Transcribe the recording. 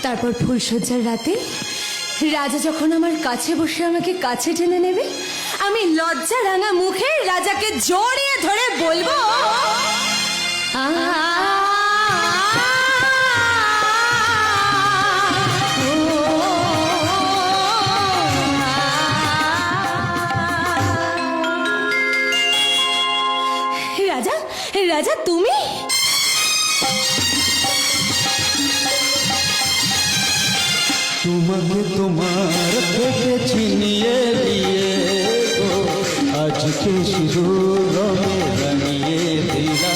তারপর ফুলশয্যার রাতে রাজা যখন আমার কাছে বসে আমাকে কাছে টেনে নেবে, আমি লজ্জা রাঙা মুখে রাজাকে জড়িয়ে ধরে বলবো, রাজা রাজা তুমি? তোমাকে তোমার থেকে ছিনিয়ে দিয়ে গো, আজকে শিশুর রঙে রাঙিয়ে দিলা।